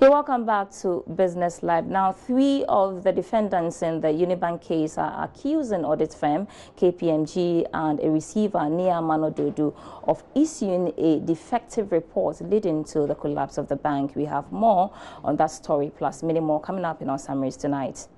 You're welcome back to Business Live. Now, 3 of the defendants in the Unibank case are accusing audit firm KPMG and a receiver, Nia Manododu, of issuing a defective report leading to the collapse of the bank. We have more on that story, plus many more coming up in our summaries tonight.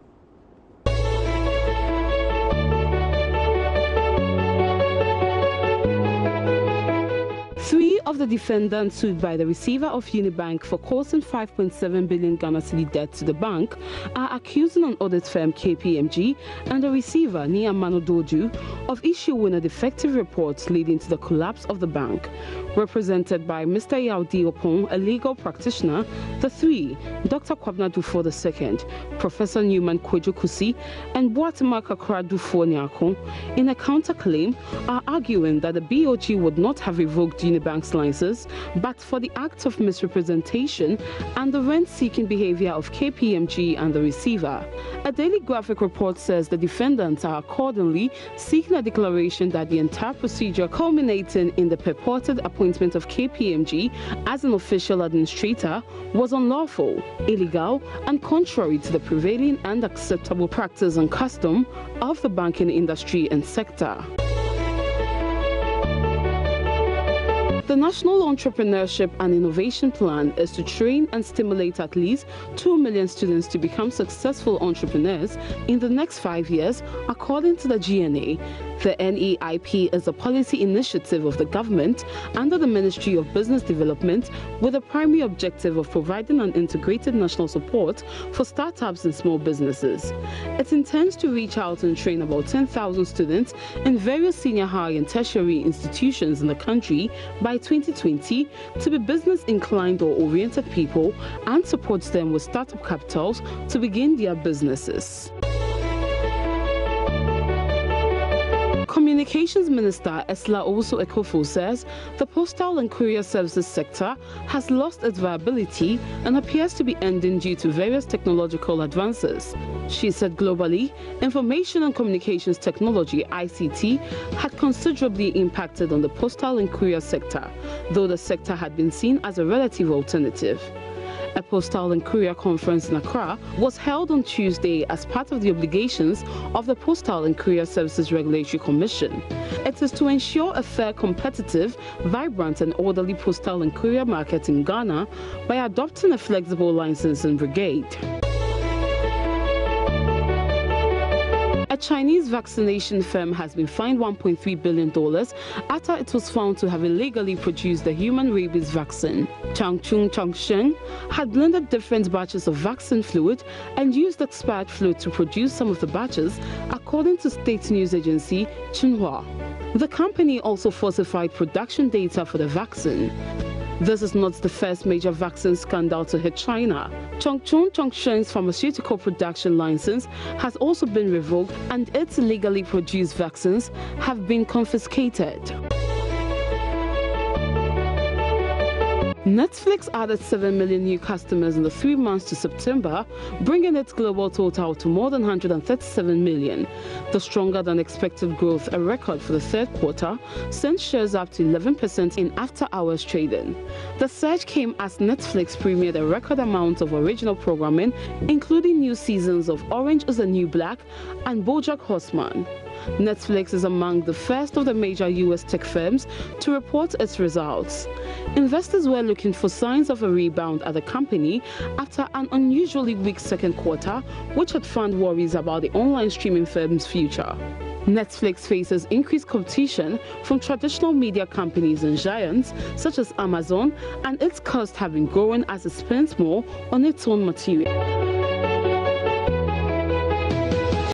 Of the defendants sued by the receiver of Unibank for causing 5.7 billion Ghana cedi debt to the bank are accusing an audit firm KPMG and the receiver Nia Manododu of issuing a defective report leading to the collapse of the bank. Represented by Mr. Yaudi Opon, a legal practitioner, the 3, Dr. Kwabna Dufo II, Professor Newman Kwejokusi, and Boatima Kakra Dufo Nyako, in a counterclaim, are arguing that the BOG would not have revoked Unibank's license, but for the act of misrepresentation and the rent-seeking behavior of KPMG and the receiver. A Daily Graphic report says the defendants are accordingly seeking a declaration that the entire procedure culminating in the purported appointment of KPMG as an official administrator was unlawful, illegal, and contrary to the prevailing and acceptable practice and custom of the banking industry and sector. The National Entrepreneurship and Innovation Plan is to train and stimulate at least 2 million students to become successful entrepreneurs in the next 5 years, according to the GNA. The NEIP is a policy initiative of the government under the Ministry of Business Development with the primary objective of providing an integrated national support for startups and small businesses. It intends to reach out and train about 10,000 students in various senior high and tertiary institutions in the country by 2020 to be business-inclined or oriented people and supports them with startup capitals to begin their businesses. Communications Minister Esla Owusu Ekofo says the postal and courier services sector has lost its viability and appears to be ending due to various technological advances. She said globally, information and communications technology (ICT) had considerably impacted on the postal and courier sector, though the sector had been seen as a relative alternative. A postal and courier conference in Accra was held on Tuesday as part of the obligations of the Postal and Courier Services Regulatory Commission. It is to ensure a fair, competitive, vibrant and orderly postal and courier market in Ghana by adopting a flexible licensing brigade. A Chinese vaccination firm has been fined $1.3 billion after it was found to have illegally produced the human rabies vaccine. Changchun had blended different batches of vaccine fluid and used expired fluid to produce some of the batches, according to state news agency Xinhua. The company also falsified production data for the vaccine. This is not the first major vaccine scandal to hit China. Changchun's pharmaceutical production license has also been revoked and its illegally produced vaccines have been confiscated. Netflix added 7 million new customers in the 3 months to September, bringing its global total to more than 137 million. The stronger than expected growth, a record for the third quarter, sent shares up to 11% in after-hours trading. The surge came as Netflix premiered a record amount of original programming, including new seasons of Orange is the New Black and BoJack Horseman. Netflix is among the first of the major U.S. tech firms to report its results. Investors were looking for signs of a rebound at the company after an unusually weak second quarter, which had fanned worries about the online streaming firm's future. Netflix faces increased competition from traditional media companies and giants such as Amazon, and its costs have been growing as it spends more on its own material.